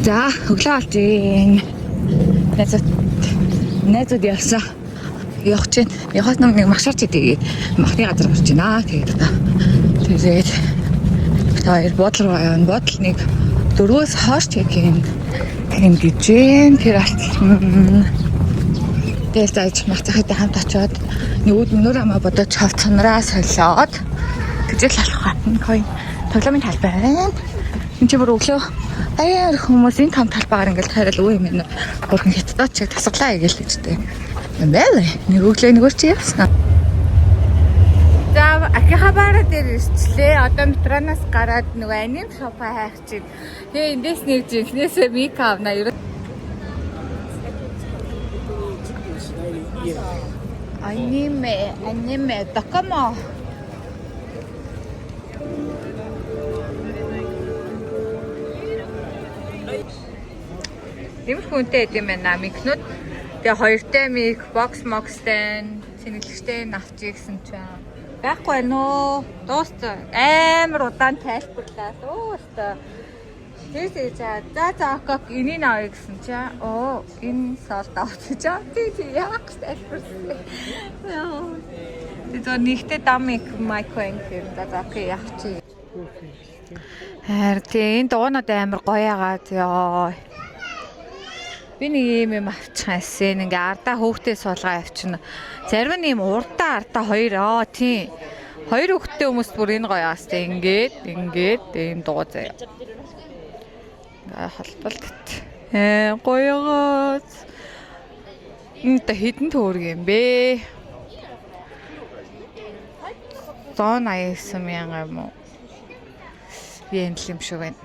За өглөө болж байна. Найзууд явсан. Явах чинь явахаас нэг магшаарч идэв. Махны газар гарч байна. Тэгээд хоёр бодол руу явна. Бодол нэг 4-өөс хойш чекин гэж юм. Тэр алт. Тэгээд зааж мацахтай хамт очиод нөгөөд өнөр амаа бодож хавцнараа солиод гэж л алах гоё тоглоомын талбай байна. Энд чи бүр өглөө аяар хүмүүсийн том талбайгаар ингээл хайрал үе юм нэ. Бүрхэн хятадууд чиг тасглаа гээл гэжтэй. Эмбэлэ нэг өглөө нөгөө чи явсан. За Акихабара дээр ирчлээ. Одоо метроноос гараад нөгөө аним шопа хайх чинь. Тэгээ эндээс нэг жинхнээсээ мик авна. Аниме докомо. Нэмэр хүнтэй юм байна микнууд. Тэгээ хоёртай мик, бокс мокстай, сэнгэлэгчтэй авчиг гэсэн чинь байхгүй нөө. Дууссан. Амар удаан тайлбарлаа. Өстө. Тэгээс за окок энийг авъя гэсэн чинь энэ солд авчих чаа. Тий яг тайлбарлаа. Тэгээ нэгтэй дамик майкроинг юм за окей явчих. Харин энэ дуунууд амар гоё яагаад ёо. Би нэг юм авчихсан. Ингээ ардаа хөөхтэй суулгаа авчина. Зарим нь юм урдаа ардаа хоёр тий. Хоёр хөөхтэй хүмүүс бүр энэ гоё аастай ингээд энэ дуу заяа. Ингээ холболт. Гоёгоос. Энт хэдэн төгрөг юм бэ? 189 мянга юм уу? Би энэ л юм шиг байна.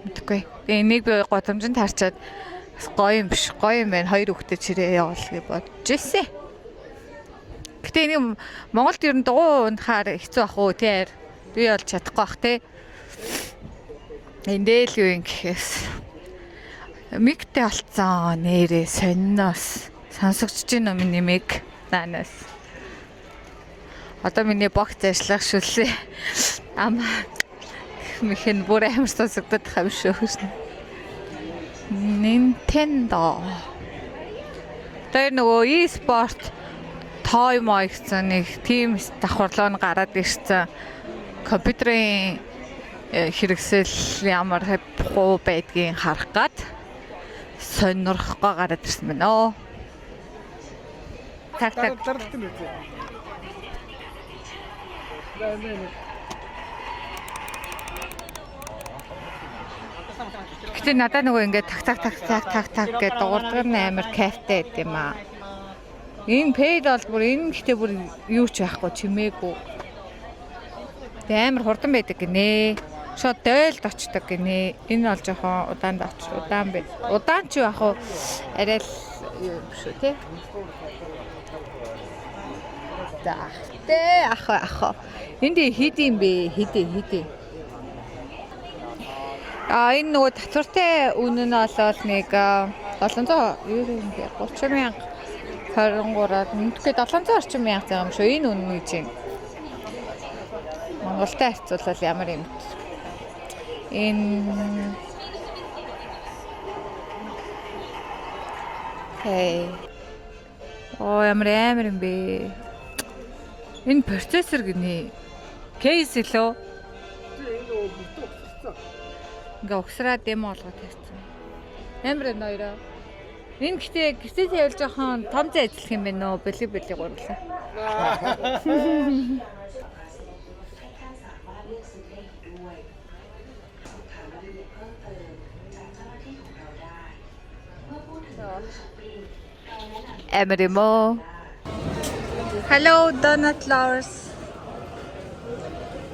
Мэдгүй. Тэгээ энийг би годомжинд харчаад гоё юм биш. Гоё юм байна. Хоёр хүүхдэд чирээ явуулъя бодож ирсэн. Гэтэ энийг Монголд ер нь дугуй унахаар хэцүү ах уу тий. Би бол чадахгүй бах тий. Эндэл юу юм гэхээс. Мигтэй болцсон нэрээ сонноос сонсогдож байна миний миг наанаас. Одоо миний богц ажиллах шүлээ. Михэн бүр амар сонсогдоод байгаа юм шүү. Nintendo. Тэр нөгөө e-sport той мой гэсэн нэг team давхарлоо нь гараад ирсэн. Компьютерийн хэрэгсэл ямар хөө байдгийг харах гад сонирхохгоо гараад ирсэн байна. Так. Гэтэ надад нөгөө ингээд так гэдэг дуурдаг амар кайфтай байд юм аа. Энэ пэйд бол бүр энэ гэхдээ бүр юу ч байхгүй чимээгүй. Тэ амар хурдан байдаг гинэ. Шууд дойлд очдог гинэ. Энэ бол жоохон удаанд удаан байд. Удаан ч яг уу арай л юу юм шүү тий. За. Тэ ах. Энд хэд юм бэ? Хэдий. Энэ нөгөө татвартай үнэ нь болоод нэг 700 юу юм бэ? 30,000 23-аад мэдгүй 700 орчим мянга юм шүү. Энэ үнэ гэж юм. Монголтай харьцуулбал ямар юм бэ? Энэ ямар юм бэ? Энэ процессор гинэ. Кейс лөө. Ингээ угсраа демо болгоод тавьсан. Амар энэ хоёроо. Энэ гэхдээ гэртээ тавьж жоохон том зай ажиллах юм байна нөө. Боли гурлаа. Эмэримо. Hello Donut Lovers.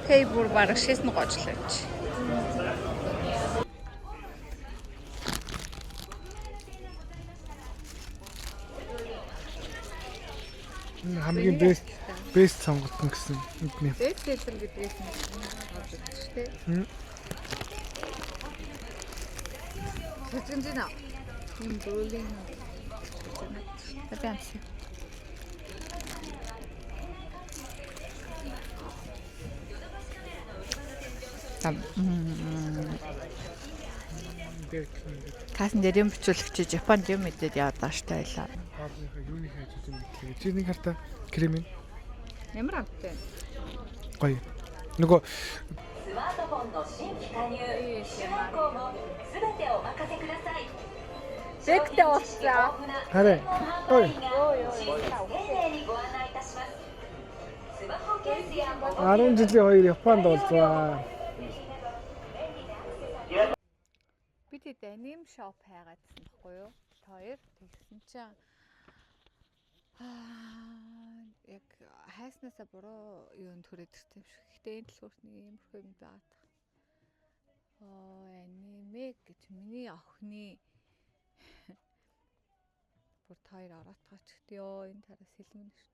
Хей бүр бараг шийсэн гочлооч. Хамгийн бест сонгогдсон гэсэн үгний. Бест гэлэн гэдгээс нь бодож шүү дээ. Хэцэнжина. Им дуулын. Тэбэмс. мэдээд Касн дээр юм бичүүлэгч Японд юм мэдээд яваад байгаа штэ байлаа. хаалныхаа юуны хайж юм мэдлээ. Чи нэг хартаа крем нь Ямар амттай. гоё. Нөгөө スマートフォンの新規加入、手番号もすべてお任せください。 Зэгтээ ууцаа. хараа. Ой. 親切丁寧にご案内いたします。スマホケースやモバ 10 жилийн хоёр Японд болзаа. Би тэд аним шоп хайгаадсан баггүй юу? Хоёр тэгсэн чинь яг хайснаасаа буруу юу төрөд ирсэн юм шиг. Гэтэ энэ төлхөөрт нэг иймэрхүү юм байгаад. Аниме гэж миний охины бүр хоёр ороотгооч гэдэг ёо энэ тараас хэлмэн шүү.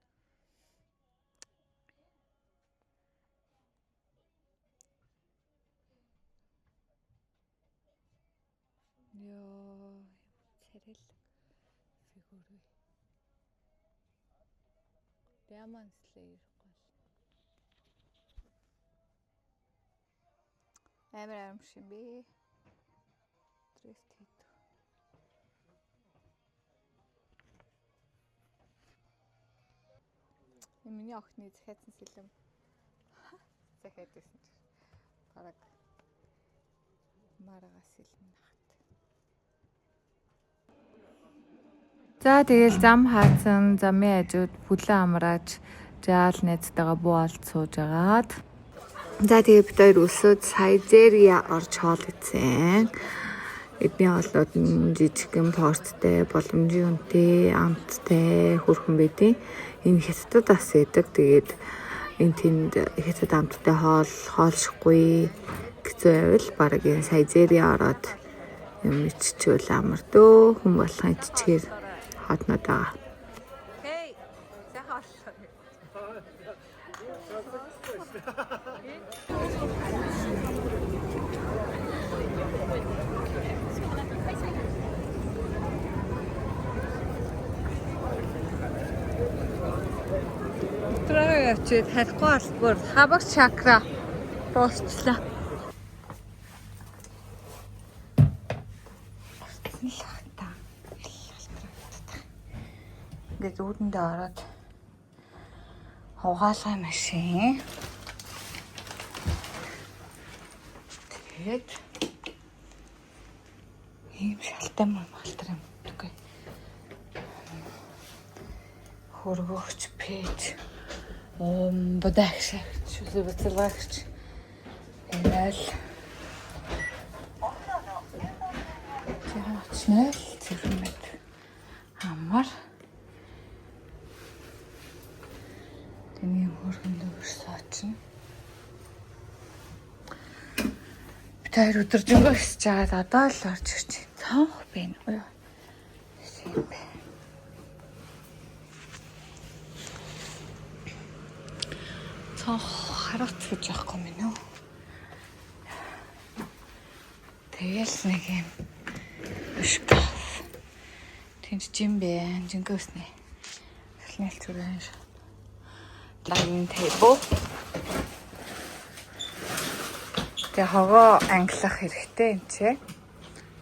Ёо царил фигүрээ. Demon Slayer гол. Амар шин би. Трест хит. Миний охины захиадсан сэлэм. Захиад байсан чи. Бараг маргаас сэлэн хат. За тэгэл зам хаацсан замын хажууд бүлэн амрааж жаал найзтайгаа буу олд сууж агаад. За тэгээ бид хоёр өсөд Сайзерия орж хоол идсэн. Эдний хоолнууд нь жижигхэн порттай, боломжийн үнэтэй, амттай хөрхөн байдیں۔ Энэ хятадд бас идэг. Тэгээд энэ тэнд хятад амттай хоолшихгүй гэсэн байвал баг энэ Сайзерия ороод юм иччихвэл амар дөө хүн болгон иччихээр хатнаад байгаа. Хей, захаа. Тэрээ явчих тарихгүй албар хабар чакра дуусчлаа. Ингээд үүдэндээ ороод угаалгай машин. Тэгээд ийм шалтай малтар юм дгүй. Хөргөгч пэйж. Бодагш зүбэцэлгаач. Энэл. Чанал зэрмэт. Амар. Тэний хөргөнд өрсөөч. Би тэр өдөржингөө хийж чаад одоо л орж ирж байна. Цаах бэ нөө. Симбэ. Хараач гэж яахгүй минь үү. Тэгэл нэг юм шкаф. Тэнд жим бэ, жингөөснэ. Эхлэл зүрэн. Dining table. Тэ хогоо англих хэрэгтэй юм чи.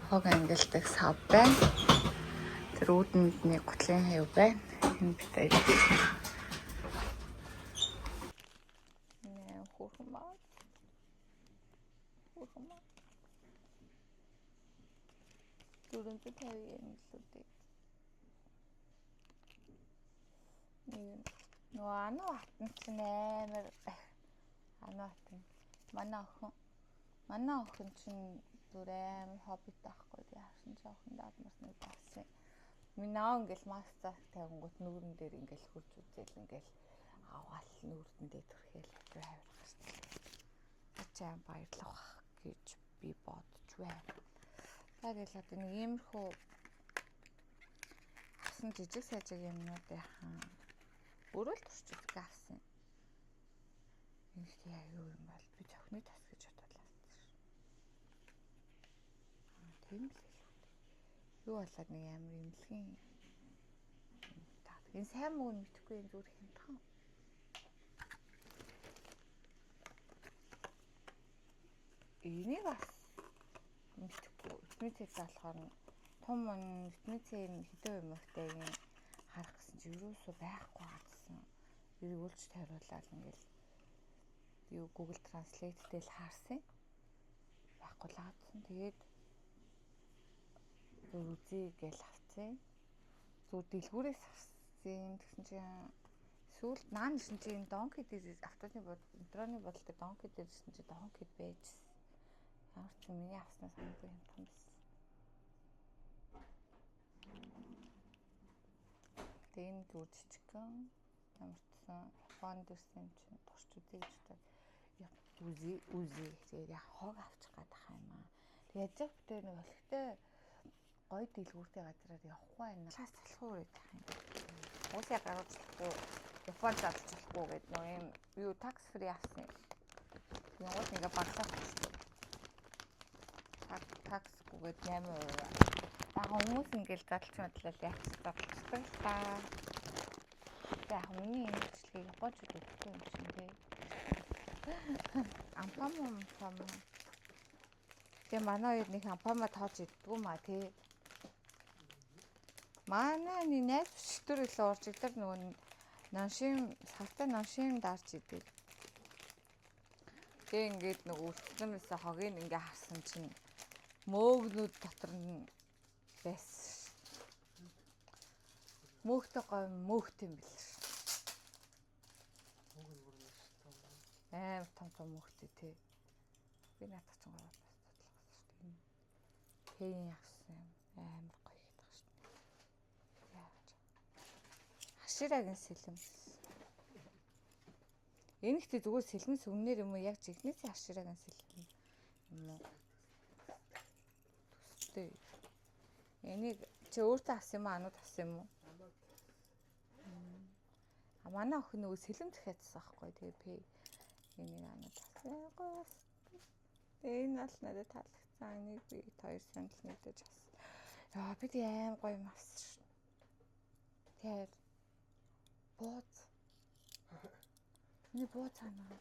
Хог ангилдаг сав байна. Тэр үүдэнд нэг гутлын хэв байна. Энэ битээ. Дөрөв тавьяа юм лүүдээ. Нөө анаа хатан чинь амар анаа хатан. Манай охин чинь бүр амар хоббит байхгүй яасан ч охин даадмас нэг болсон. Миний аав ингээл мастер тавингууд нүүрэн дээр ингээл хурж үзэл ингээл авгаал нүүрдэн дээр төрхөөл аваад гаштай. Ачаа баярлах гэж би бодож байна. Тэгэл одоо нэг иймэрхүү авсан жижиг сажиг юмнуудын өөрөө л турчиж авсан. Нэг яа юу юм бол би зөвхний тас гэж бодлоо. Тийм л л. Юу болоод нэг амар имлэгийн. Энэ сайн муу мэдхгүй юм зүгээр хэмтхан. Энийг бас мэдхгүй. витаминтэй залахаар том витаминтэй хэдэн юм ихтэй харах гэсэн чи юусоо байхгүй гадсан. Эргүүлж тариулаад ингээл юу Google Translate дээр хаарсан. Байхгүй л гадсан. Тэгээд үзье гэж авцсан. Зүгээр дэлгүүрээс авсан. Тэгсэн чинь сүүлд наан ирсэн чинь донки дээр автоны бодолтой донки дээр ирсэн чинь донкид байж. Ямар ч юм миний авснаас хамаагүй юм том байсан. Тэгээд энэ зүгээр жижигхэн ямар ч сан Японд ирсэн юм чинь турч үзье гэж үзье тэгээд хог авчих гадах юм аа. Тэгээд яг бүтээр нэг олигтой гоё дэлгүүртэй газараар явахгүй байна. Цаас залхуу гэдэг юм. Уусаа гаргуулахгүй Японд залхахгүй гэдэг нөө юм юу такс фри авсан. Янгууд нэгэ багсах. Таксгүйгээд 8%. Яг хүмүүс ингээл задлж мэдлэл яг задлцдаг л та. Яг миний имжлэгийг Япончууд өгдөг юм шиг дээ. Ампам. Тэгээ манай хоёр нэг ампамаа тоож иддэг юм а тий. Манай найз шүтэр илүү орж идэг нөгөө наншим савтай наншим дарж идэг. Тэгээ ингээд нөгөө үлдсэнээс хогийг ингээ харсан чинь мөөгнүүд дотор нь байсан. Мөөгтэй гой мөөгтэй юм бэл. Том мөөгтэй тий. Би надад ч гоо бас бодлогоос шүү дээ. Хэн явсан юм амар гоё гэдэг шүү дээ. Яаж. Хаширагийн сэлэм. Энэ ихтэй зүгээр сэлмэс өмнөр юм уу яг жигнэсийн хаширагийн сэлэм юм уу? Төстэй. Энийг чи өөртөө авсан юм аа анууд авсан юм уу? А манай охин нөгөө сэлэм захиадсан байхгүй тэгээ би энийг анууд авсан. Гойс. Энэ аль надад таалагдсан. Энийг би 2 санд л нэгдэж авсан. Яа би аим гоё юм авсан шүү. Тэгээд бууз. Миний бууз цаанаа.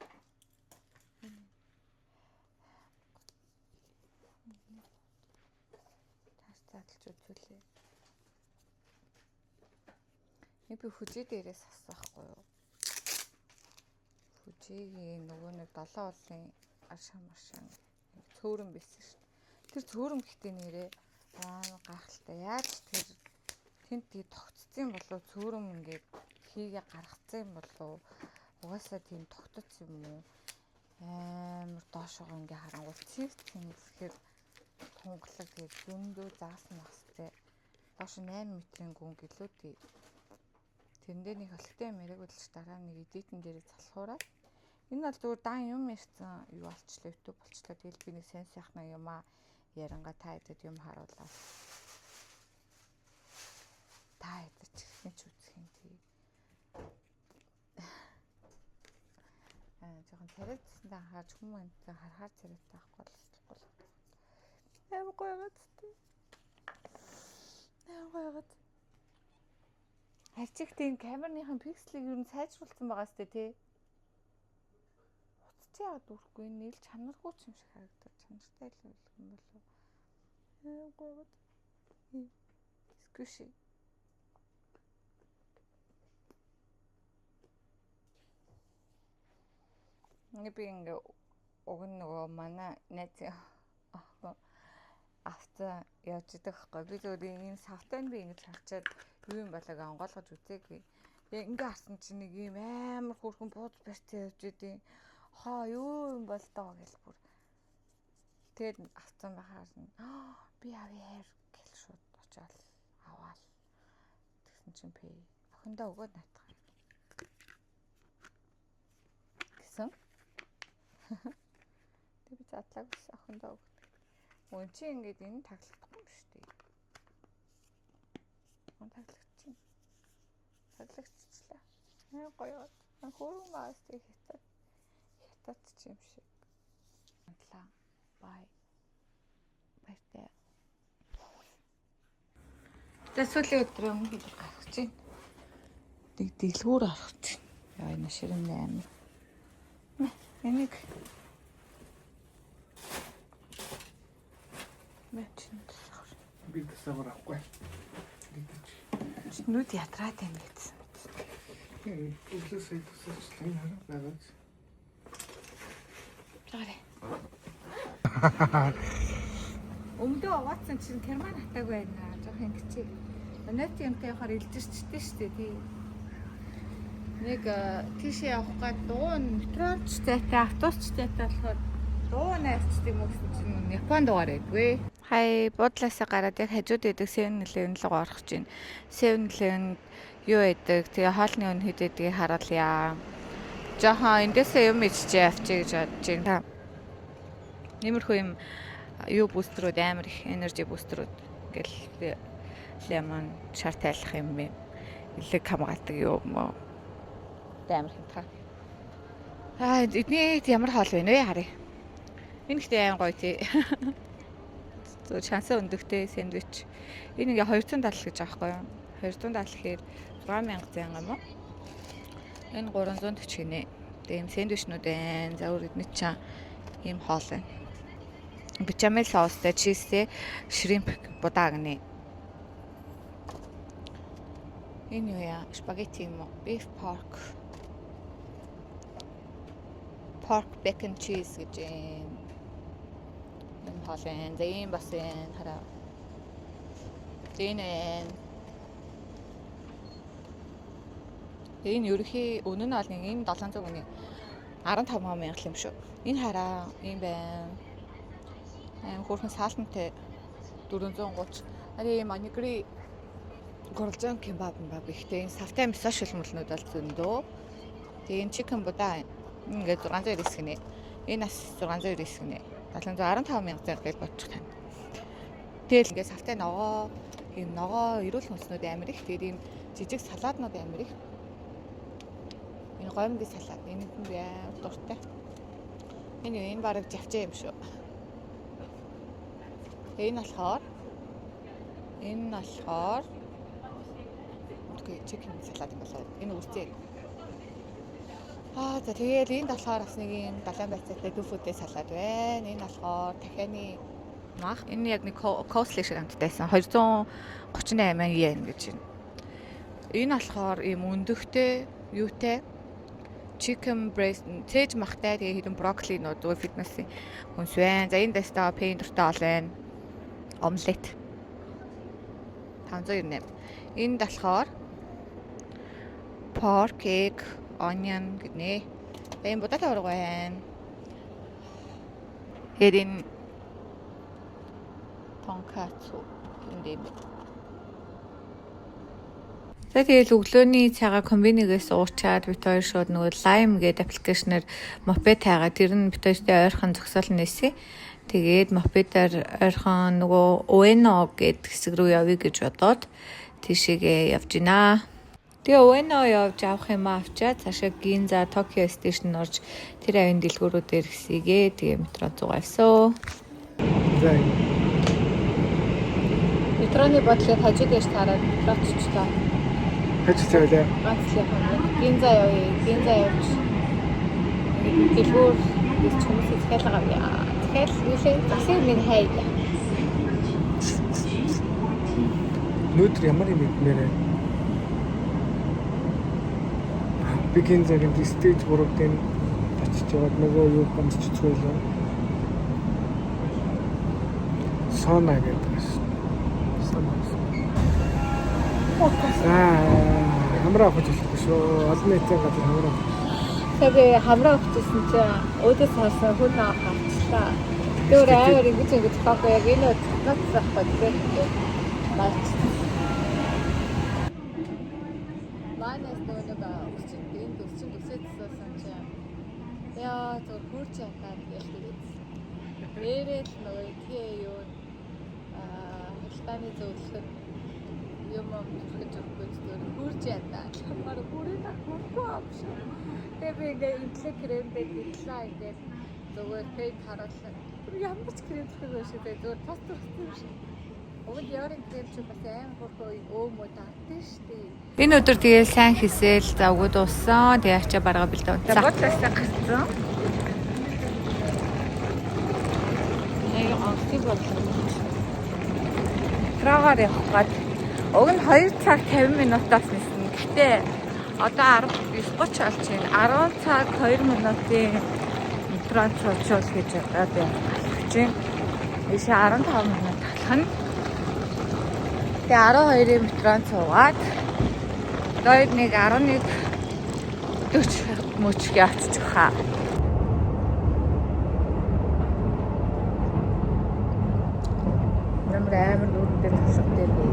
Тааш задлж үзүүлээ. Би хүжээ дээрээс авсан байхгүй юу? Хүжээгийн нөгөө нэг 7 улсын аршаан цөөрөн байсан шүү. Тэр цөөрөн гэхдээ нэрээ гайхалтай. Яаж тэр тэнд тий тогтцсон болов цөөрөн ингээд хийгээ гаргацсан болов угаасаа тийм тогтцсон юм уу? Амар доошоо ингээ харангуул цэгцэн гэхээр тунгалаг тэгээд зөндөө заасан настай. Доош 8 метрийн гүн гэлөө тий. Тэрэндээ нэг холтой мэрэг бодлож дараа нэг эдитэн дээр залхуураад энэ бол зүгээр дан юм ярьсан юу болчлоо YouTube болчлоо тэгэл би нэг сайн сайхна юм а яранга та идэд юм харуулаад та идэж чихэн ч үзэх юм тий. Жоохон царайцсандаа хааж хүмүүнтэй харахаар царайтай авахгүй болохгүй. Аим гойгоц тий. Аим гойгоц. Ачигт энэ камерныхын пикселийг юу н сайжруулсан байгаа сте тий. Уцч яагаад үрхгүй нэл чанаргүй ч юм шиг харагдав. Чанартай л юм болов. Аим гойгоц. Скүши. Би ингээ уг нөгөө манай найз авцаа явж идэх байхгүй. Би зөвхөн энэ савтайнд би ингэж харчаад юу юм болоог онгойлгож үзээгүй. Тэгээ ингээ харсан чинь нэг юм амар хөөрхөн бууз барьцаа явж идэв. Хаа юу юм бол доо гэж бүр. Тэгээд авцсан байхаар нь би авъя гэл шууд очоод аваад. Тэгсэн чинь би охиндоо өгөөд натах. Гэсэн. Тэг би задлаг ус охиндоо өгд. Өн чи ингээд энэ таглахдахгүй юм шүү дээ. Он таглагдчих. Таглагдчихлаа. Гоё. Хөөрхөн маас тэг хятад ч юм шиг. Антлаа. Бай. Баяртай. Тэгээд сүүлийн өдрөө өмнө гарах чинь. Тэг дэлгүүр орох чинь. Яа энэ ширэн амар. Энийг Мэчин. Би тасаагаар авахгүй. Нүд ядраад байна гэсэн. Өглөөсөө тусаач тань хараад. Чагараа. Өмдөө угаацсан чинь терман хатааг байна. Жохоо ингэчээ. Өнөөдөр юмтай явахаар илжирчтэй шүү дээ тий. Нэг тийшээ явах гад дуун метроч зайтай автобусч зайтай болохоор дуун найрчдаг юм гэсэн чинь Японд дугаар байдгүй. Хай буудлаасаа гараад яг хажууд байдаг 7-Eleven руу орох гэж байна. 7-Eleven юу байдаг? Тэгээ хоолны өн хэд байдгийг харуулъя. Жохоо эндээсээ юм иччихээ авчиг гэж бодож байна. Нэмэрхүү юм юу буструуд амар их энержи буструуд ингээл лемон шар тайлах юм бэ. Илэг хамгаалдаг юу мó. Амар хэмтха. Эдний ямар хоол вэ нэ харъя. Энэ ихтэй айн гоё тий. Зөв шанса өндөгтэй сэндвич. Энэ ингээ 270 гэж аахгүй юу? 270 гэхээр 6000 зэн юм уу? Энэ 340 гинэ. Тэгээ юм сэндвичнүүд байна. За өөр эдний чаа ийм хоол байна. Бечамел соустай, чизтэй, шримп будаа гинэ. Энэ юу яа? Спагетти юм уу? Beef pork. Pork bacon cheese гэж юм. Энэ хоол байна. За ийм бас байна. Хараа. Энэ ерөөхий өнөө нь бол нэг энэ 700 гүний 15,000 юм шүү. Энэ хараа ийм байна. Хөрхэн саалтантай 430. Ари манигри горлжон кебаб ихтэй энэ савтай мисо шилмэлнүүд бол зөндөө. Тэгээ энэ чикен будаа ингээд 690 гинэ. Энэ бас 690 гинэ. 715,000 зэр гэж бодчих тань. Тэгэл ингээд савтай ногоо эрүүл хүнснүүд амар их. Тэгээд ийм жижиг салааднууд амар их. Энэ гомдын салаад энэ нь амар дуртай. Энэ бараг живчээ юм шүү. Энэ болохоор чикен салаад юм болоо. Энэ үрцээ. За тэгээд энэ болохоор бас нэг юм далайн байцаатай дүүфүүдээ салаад байна. Энэ болохоор дахианы мах. Энэ яг нэг коусли шиг амттайсан 238 yen гэж байна. Энэ болохоор ийм өндөгтэй юутай chicken breast цээж махтай тэгээ хэдэн брокколинууд уу фитнесийн хүнс байна. За энэ дэстаа пейн дуртай ол байна. Омлет 598. Энэ болохоор pork egg onion гэнэ. Энэ будаатай ураг байна. Эрин тонкацу энэ. Тэгээд өглөөний цагаа комбинигээс уучаад бит хоёр шууд нөгөө Lime гэдэг аппликейшнээр мопед таагаад тэр нь бит хоёртой ойрхон зогсоол нээсэн. Тэгээд мопедаар ойрхон нөгөө Ueno гэдэг хэсэг рүү явъя гэж бодоод тийшээгээ явж гинэ. Тэгээ Ueno явж авах юм авчаад цаашаа Ginza Tokyo Station орж тэр авийн дэлгүүрүүдээр хэсийгээ тэгээ метро зугаасан. За. Метроны бодлыг хажууд яж таараад метроцчлаа. Хажууд тавилаа. Ганцлах юм. Ginza явж. Дэлгүүр гэж хүмүүсийг захиалга авъя. Засаг минь хай. Нүд ямар юм нэрэ? Бигинзагийн стейж 3-ын очиж яваад нөгөө юу гомсч цойлоо. Сона гэдэг. Хамраа хөжилдөг шүү. Олон нийтийн газар хамраа. Тэгээ хамраа хөжилсөн чинь өөдөөс харсан хүн авчихлаа. Тэр амар ингэж таагүй яг энэ утгаас байхгүй тэгээд баач. Манайс нөгөө өсчинд өсөөдсөн чинь яа зөв хурц яваад ялдаг. Нэрэл нөгөө тэгээ юу хөлтааны зөвлөхөд юм төрөхөж өгөхгүй зөв хурц ядаа. Хамаар бүрээ тахгүй авшаа. Тэгээ би ингээ инглик крэмтэй дитлаа ингээд зүгээр пейнт харуулсан. Ямар ч крем төрөх шиг зүгээр тос төрсөн юм шиг. Өвд ярин крем ч бас аим хурцгүй өөмөө таартай штий. Энэ өдөр тэгээ сайн хийсэл завгүй дууссан. Тэгээ ачаа баргаа бэлдээ. За бодлоосаа гарсан. Нэг онцгой бодлоо. одоогоор явах гээд уг нь 2 цаг 50 минутаас нисэн. Гэтэ одоо 19:30 болж байна. 10 цаг 2 минутын метронд сууж гэж бодоод байна. Ийшээ 15 минут талах нь. Тэгээ 12-ийн метронд суугаад дойд нэг 11:40 мөчг явчих хаа. Ямар амар дүүрэн дээр тусахтай би.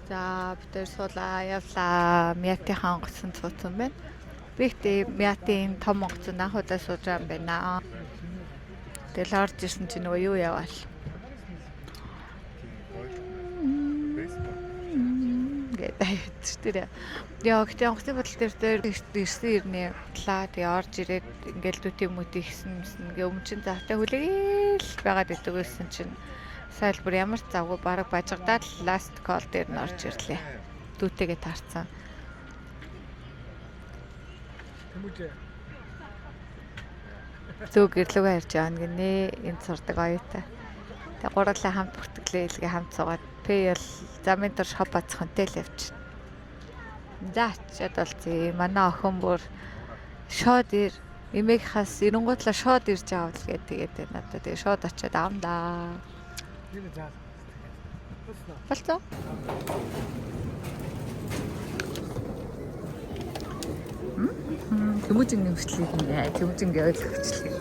За бид тэр суулаа явлаа. Мяти хангасан цуцсан байна. Би ихтэй Мяти том онгоц анхудаа сууж байгаа юм байна. Тэгэл орж ирсэн чинь нөгөө юу яваал. гэдэг. Яа гэхдээ онгоцны бодол дээр ирсэн ирнэ. Талаа тэгээ орж ирээд ингээл дүти мүти ихсэн гээ өмнө чин заахтай хүлээл байгаад идэг байсан чинь сайлбар ямар завгүй бараг бажигдаад ласт кол дээр нь орж ирлээ. Дүүтэйгээ таарсан. Зүг гэрлүүгээ харж байгаа гинэ. Энд сурдаг оюутай. Тэгээ гурлаа хамт бүртгэлээ илгээ хамт суугаад пэйл замын дор шоп бацхантай л явчих. За чад болцгий. Манай охин бүр шоод ир эмээг хас эренгуудлаа шоод ирж аавал тэгээд надад тэгээ шоод очиад аамдаа. Болцоо. Тэмүүжин нэмшлийг нэ. Тэмүүжингийн ойлгомжлыг.